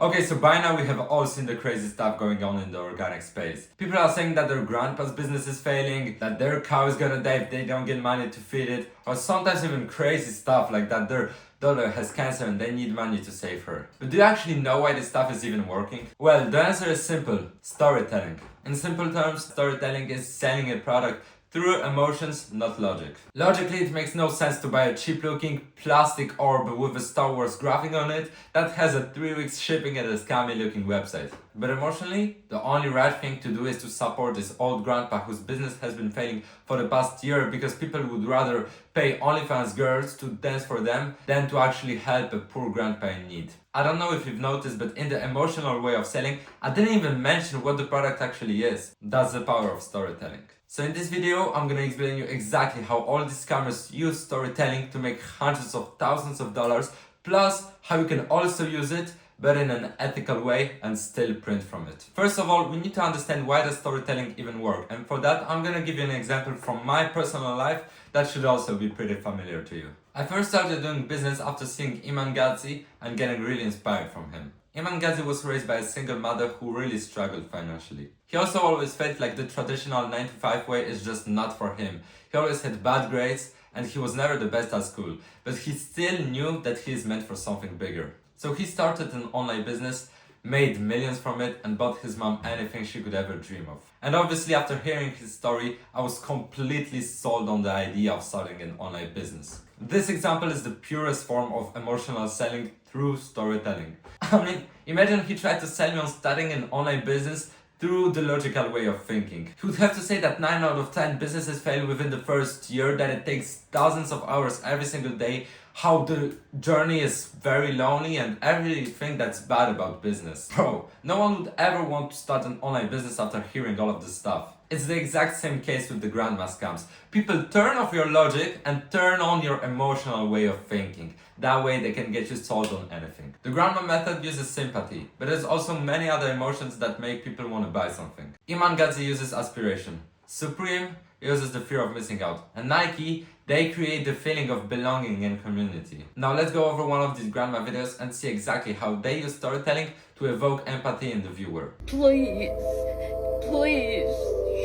Okay, so by now we have all seen the crazy stuff going on in the organic space. People are saying that their grandpa's business is failing, that their cow is gonna die if they don't get money to feed it, or sometimes even crazy stuff like that their daughter has cancer and they need money to save her. But do you actually know why this stuff is even working? Well, the answer is simple: storytelling. In simple terms, storytelling is selling a product through emotions, not logic. Logically, it makes no sense to buy a cheap-looking plastic orb with a Star Wars graphic on it that has a 3 weeks shipping and a scammy-looking website. But emotionally, the only right thing to do is to support this old grandpa whose business has been failing for the past year because people would rather pay OnlyFans girls to dance for them than to actually help a poor grandpa in need. I don't know if you've noticed, but in the emotional way of selling, I didn't even mention what the product actually is. That's the power of storytelling. So in this video, I'm gonna explain you exactly how all these scammers use storytelling to make hundreds of thousands of dollars, plus how you can also use it, but in an ethical way and still print from it. First of all, we need to understand why does storytelling even work, and for that, I'm gonna give you an example from my personal life that should also be pretty familiar to you. I first started doing business after seeing Iman Gadzhi and getting really inspired from him. Iman Gadzhi was raised by a single mother who really struggled financially. He also always felt like the traditional 9 to 5 way is just not for him. He always had bad grades and he was never the best at school, but he still knew that he is meant for something bigger. So he started an online business, made millions from it, and bought his mom anything she could ever dream of. And obviously after hearing his story, I was completely sold on the idea of starting an online business. This example is the purest form of emotional selling through storytelling. I mean, imagine he tried to sell me on starting an online business through the logical way of thinking. He would have to say that 9 out of 10 businesses fail within the first year, that it takes thousands of hours every single day, how the journey is very lonely, and everything that's bad about business. Bro, no one would ever want to start an online business after hearing all of this stuff. It's the exact same case with the grandma scams. People turn off your logic and turn on your emotional way of thinking. That way they can get you sold on anything. The grandma method uses sympathy, but there's also many other emotions that make people want to buy something. Iman Gadzhi uses aspiration. Supreme uses the fear of missing out. And Nike, they create the feeling of belonging and community. Now let's go over one of these grandma videos and see exactly how they use storytelling to evoke empathy in the viewer. Please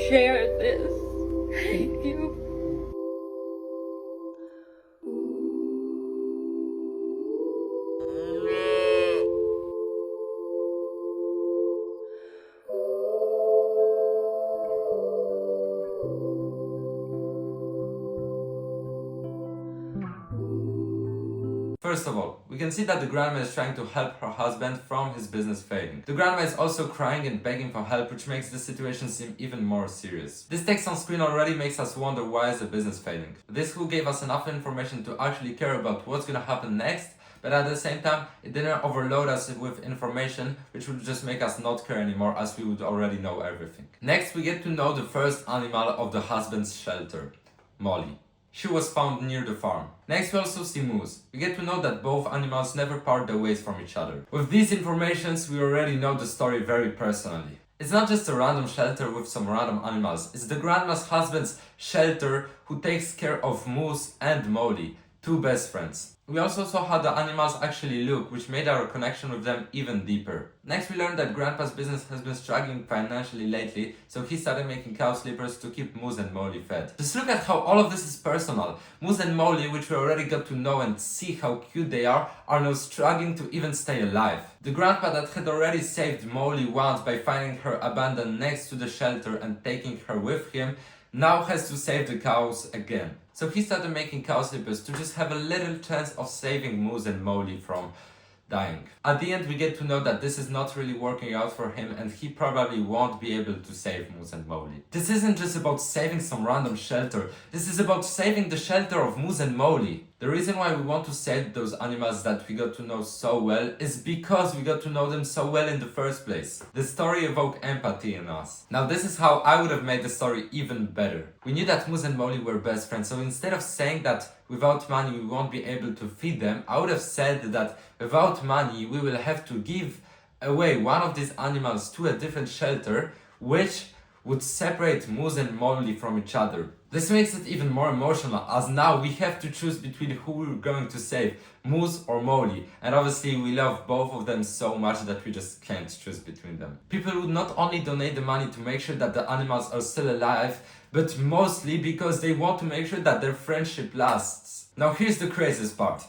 share this. Thank you. First of all, we can see that the grandma is trying to help her husband from his business failing. The grandma is also crying and begging for help, which makes the situation seem even more serious. This text on screen already makes us wonder why is the business failing. This who gave us enough information to actually care about what's gonna happen next, but at the same time, it didn't overload us with information which would just make us not care anymore as we would already know everything. Next, we get to know the first animal of the husband's shelter, Molly. She was found near the farm. Next we also see Moose. We get to know that both animals never part their ways from each other. With these informations we already know the story very personally. It's not just a random shelter with some random animals, it's the grandma's husband's shelter who takes care of Moose and Molly, two best friends. We also saw how the animals actually look, which made our connection with them even deeper. Next we learned that Grandpa's business has been struggling financially lately, so he started making cow sleepers to keep Moose and Molly fed. Just look at how all of this is personal. Moose and Molly, which we already got to know and see how cute they are now struggling to even stay alive. The grandpa that had already saved Molly once by finding her abandoned next to the shelter and taking her with him, now has to save the cows again. So he started making cow sleepers to just have a little chance of saving Moose and Molly from dying. At the end we get to know that this is not really working out for him and he probably won't be able to save Moose and Molly. This isn't just about saving some random shelter, this is about saving the shelter of Moose and Molly. The reason why we want to save those animals that we got to know so well is because we got to know them so well in the first place. The story evoked empathy in us. Now this is how I would have made the story even better. We knew that Moose and Molly were best friends, so instead of saying that without money we won't be able to feed them, I would have said that without money we will have to give away one of these animals to a different shelter, which would separate Moose and Molly from each other. This makes it even more emotional, as now we have to choose between who we're going to save, Moose or Molly, and obviously we love both of them so much that we just can't choose between them. People would not only donate the money to make sure that the animals are still alive, but mostly because they want to make sure that their friendship lasts. Now here's the craziest part.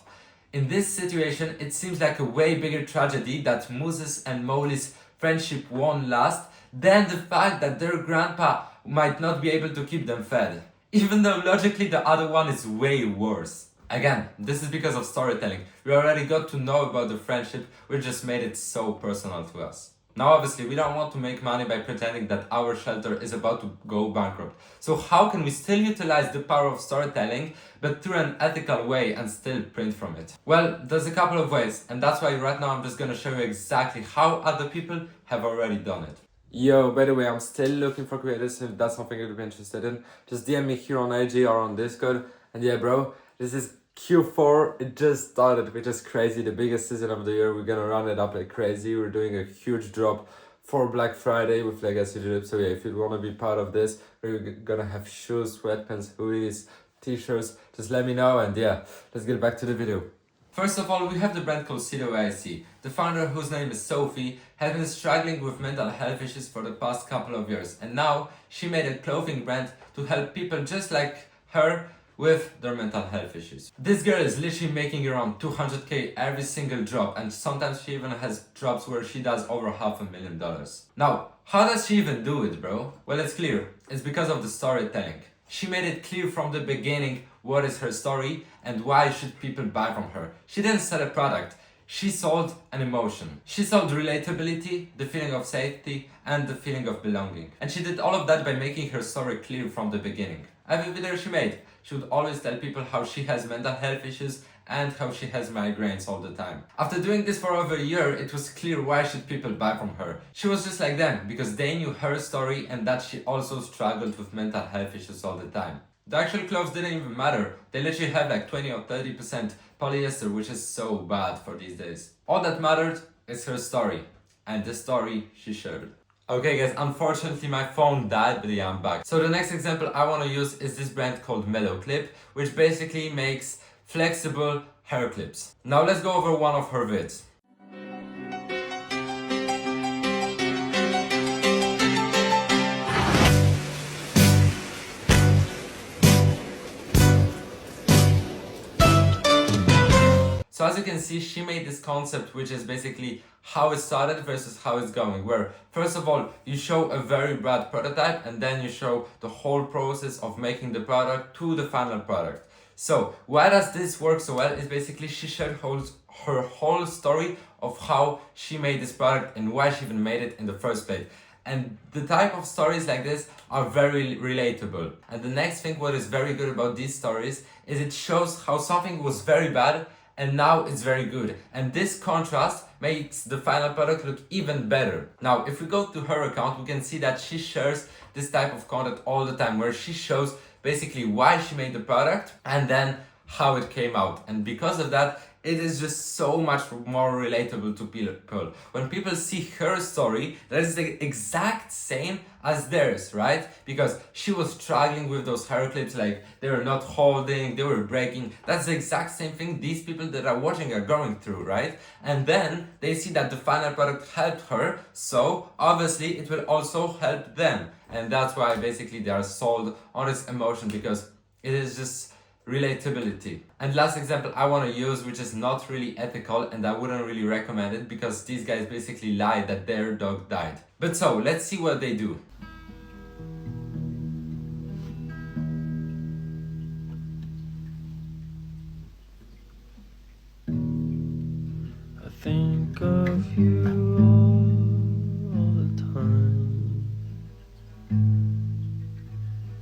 In this situation, it seems like a way bigger tragedy that Moose's and Molly's friendship won't last than the fact that their grandpa might not be able to keep them fed. Even though logically the other one is way worse. Again, this is because of storytelling. We already got to know about the friendship, we just made it so personal to us. Now obviously we don't want to make money by pretending that our shelter is about to go bankrupt. So how can we still utilize the power of storytelling but through an ethical way and still print from it? Well, there's a couple of ways, and that's why right now I'm just gonna show you exactly how other people have already done it. Yo, by the way, I'm still looking for creators. If that's something you'd be interested in, just DM me here on IG or on Discord. And yeah, bro, this is Q4. It just started, which is crazy. The biggest season of the year. We're gonna run it up like crazy. We're doing a huge drop for Black Friday with Legacy Drip. So yeah, if you wanna be part of this, we're gonna have shoes, sweatpants, hoodies, t-shirts. Just let me know, and yeah, let's get back to the video. First of all, we have the brand called CWIC. The founder, whose name is Sophie, has been struggling with mental health issues for the past couple of years, and now she made a clothing brand to help people just like her with their mental health issues. This girl is literally making around 200k every single drop, and sometimes she even has drops where she does over $500,000. Now, how does she even do it, bro? Well, it's clear. It's because of the storytelling. She made it clear from the beginning what is her story and why should people buy from her. She didn't sell a product, she sold an emotion. She sold relatability, the feeling of safety, and the feeling of belonging. And she did all of that by making her story clear from the beginning. Every video she made, she would always tell people how she has mental health issues and how she has migraines all the time. After doing this for over a year, it was clear why should people buy from her. She was just like them, because they knew her story and that she also struggled with mental health issues all the time. The actual clothes didn't even matter. They literally have like 20 or 30% polyester, which is so bad for these days. All that mattered is her story, and the story she shared. Okay guys, unfortunately my phone died, but yeah, I'm back. So the next example I want to use is this brand called Mellow Clip, which basically makes flexible hair clips. Now let's go over one of her vids. So as you can see, she made this concept, which is basically how it started versus how it's going, where first of all you show a very bad prototype and then you show the whole process of making the product to the final product. So why does this work so well is basically she shared her whole story of how she made this product and why she even made it in the first place. And the type of stories like this are very relatable. And the next thing what is very good about these stories is it shows how something was very bad and now it's very good. And this contrast makes the final product look even better. Now, if we go to her account, we can see that she shares this type of content all the time, where she shows basically why she made the product and then how it came out. And because of that, it is just so much more relatable to people. When people see her story, that is the exact same as theirs, right? Because she was struggling with those hair clips, like they were not holding, they were breaking. That's the exact same thing these people that are watching are going through, right? And then they see that the final product helped her, so obviously it will also help them. And that's why basically they are sold on this emotion, because it is just relatability. And last example I want to use, which is not really ethical and I wouldn't really recommend it, because these guys basically lied that their dog died. But so let's see what they do. I think of you all the time.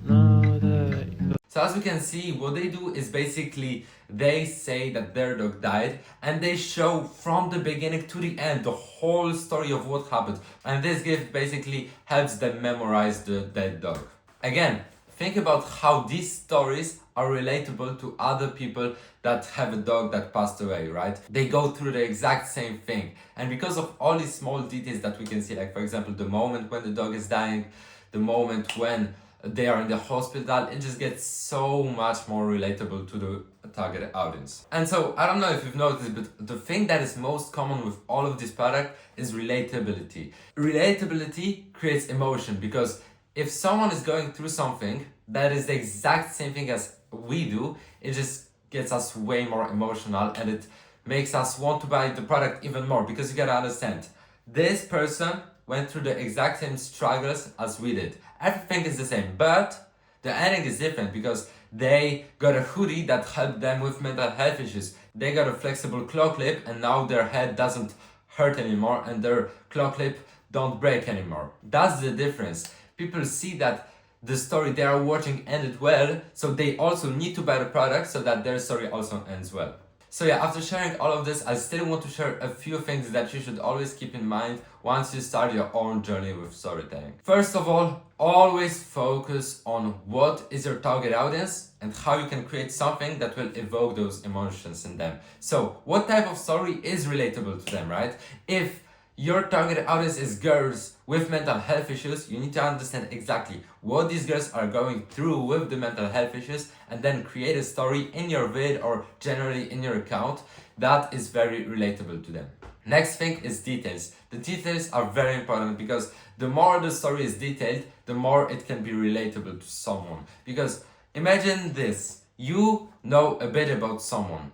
Now that you're So as we can see, what they do is basically they say that their dog died and they show from the beginning to the end the whole story of what happened. And this gift basically helps them memorize the dead dog. Again, think about how these stories are relatable to other people that have a dog that passed away, right? They go through the exact same thing. And because of all these small details that we can see, like for example, the moment when the dog is dying, the moment when they are in the hospital, it just gets so much more relatable to the target audience. And so I don't know if you've noticed, but the thing that is most common with all of this product is relatability. Relatability creates emotion because if someone is going through something that is the exact same thing as we do, it just gets us way more emotional and it makes us want to buy the product even more, because you gotta understand, this person went through the exact same struggles as we did. Everything is the same, but the ending is different because they got a hoodie that helped them with mental health issues. They got a flexible claw clip and now their head doesn't hurt anymore and their claw clip don't break anymore. That's the difference. People see that the story they are watching ended well, so they also need to buy the product so that their story also ends well. So yeah, after sharing all of this, I still want to share a few things that you should always keep in mind once you start your own journey with storytelling. First of all, always focus on what is your target audience and how you can create something that will evoke those emotions in them. So what type of story is relatable to them, right? If your target audience is girls with mental health issues, you need to understand exactly what these girls are going through with the mental health issues and then create a story in your vid or generally in your account that is very relatable to them. Next thing is details. The details are very important because the more the story is detailed, the more it can be relatable to someone. Because imagine this, you know a bit about someone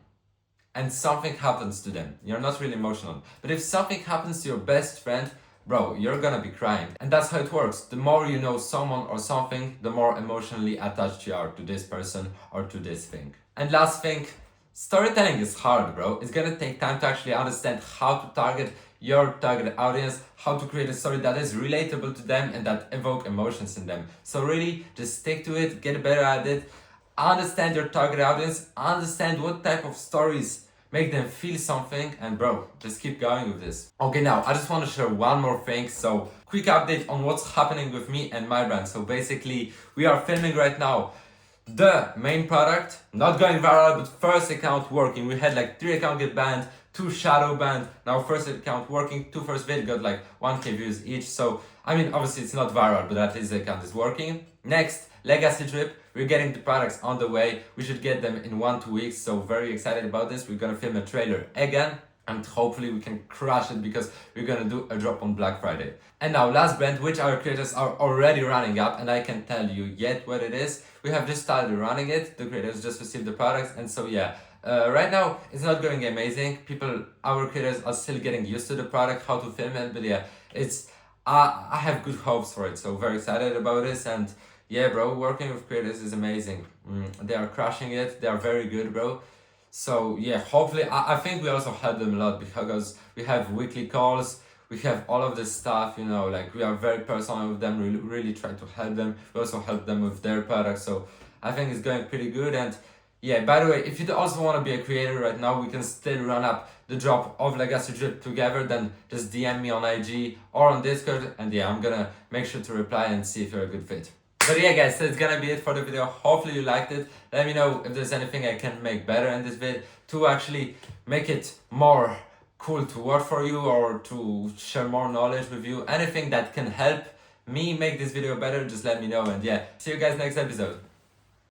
and something happens to them. You're not really emotional. But if something happens to your best friend, bro, you're gonna be crying. And that's how it works. The more you know someone or something, the more emotionally attached you are to this person or to this thing. And last thing, storytelling is hard, bro. It's gonna take time to actually understand how to target your target audience, how to create a story that is relatable to them and that evoke emotions in them. So really, just stick to it, get better at it, understand your target audience, understand what type of stories make them feel something, and bro, just keep going with this. Okay, now I just want to share one more thing. So quick update on what's happening with me and my brand. So basically, we are filming right now the main product, not going viral, but first account working. We had like 3 accounts get banned, 2 shadow banned. Now first account working, 2 first vid got like 1k views each. So I mean, obviously it's not viral, but at least the account is working. Next, legacy drip. We're getting the products on the way. We should get them in 1-2 weeks. So very excited about this. We're gonna film a trailer again and hopefully we can crush it because we're gonna do a drop on Black Friday. And now last brand, which our creators are already running up, and I can tell you yet what it is. We have just started running it. The creators just received the products, and so yeah. Right now it's not going amazing. Our creators are still getting used to the product, how to film it, but yeah, I have good hopes for it. So very excited about this, and yeah, bro, working with creators is amazing. They are crushing it. They are very good, bro. So yeah, hopefully, I think we also help them a lot because we have weekly calls. We have all of this stuff, you know, like we are very personal with them, really try to help them. We also help them with their products. So I think it's going pretty good. And yeah, by the way, if you also want to be a creator right now, we can still run up the drop of Legacy Drip together. Then just DM me on IG or on Discord. And yeah, I'm gonna make sure to reply and see if you're a good fit. But yeah guys, that's gonna be it for the video. Hopefully you liked it. Let me know if there's anything I can make better in this vid to actually make it more cool to work for you or to share more knowledge with you. Anything that can help me make this video better, just let me know. And yeah, see you guys next episode.